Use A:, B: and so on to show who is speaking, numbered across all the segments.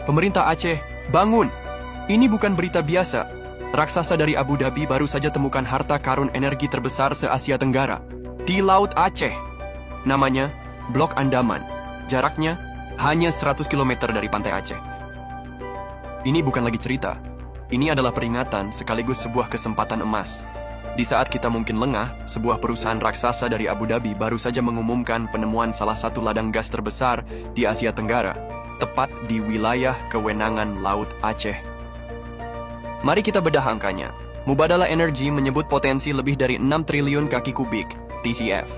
A: Pemerintah Aceh, bangun! Ini bukan berita biasa. Raksasa dari Abu Dhabi baru saja temukan harta karun energi terbesar se-Asia Tenggara. Di Laut Aceh. Namanya Blok Andaman. Jaraknya hanya 100 km dari pantai Aceh. Ini bukan lagi cerita. Ini adalah peringatan sekaligus sebuah kesempatan emas. Di saat kita mungkin lengah, sebuah perusahaan raksasa dari Abu Dhabi baru saja mengumumkan penemuan salah satu ladang gas terbesar di Asia Tenggara, tepat di wilayah kewenangan Laut Aceh. Mari kita bedah angkanya. Mubadala Energy menyebut potensi lebih dari 6 triliun kaki kubik, TCF.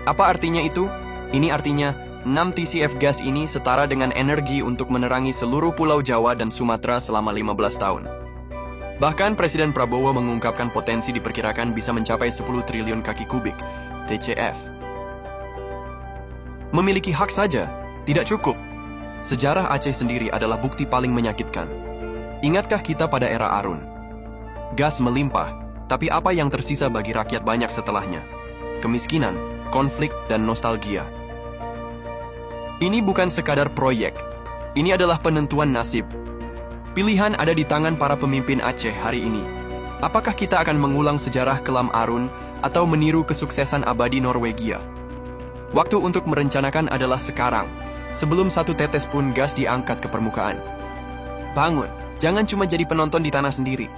A: Apa artinya itu? Ini artinya 6 TCF gas ini setara dengan energi untuk menerangi seluruh Pulau Jawa dan Sumatera selama 15 tahun. Bahkan Presiden Prabowo mengungkapkan potensi diperkirakan bisa mencapai 10 triliun kaki kubik, TCF. Memiliki hak saja, tidak cukup. Sejarah Aceh sendiri adalah bukti paling menyakitkan. Ingatkah kita pada era Arun? Gas melimpah, tapi apa yang tersisa bagi rakyat banyak setelahnya? Kemiskinan, konflik, dan nostalgia. Ini bukan sekadar proyek. Ini adalah penentuan nasib. Pilihan ada di tangan para pemimpin Aceh hari ini. Apakah kita akan mengulang sejarah kelam Arun atau meniru kesuksesan abadi Norwegia? Waktu untuk merencanakan adalah sekarang, sebelum satu tetes pun gas diangkat ke permukaan. Bangun, jangan cuma jadi penonton di tanah sendiri.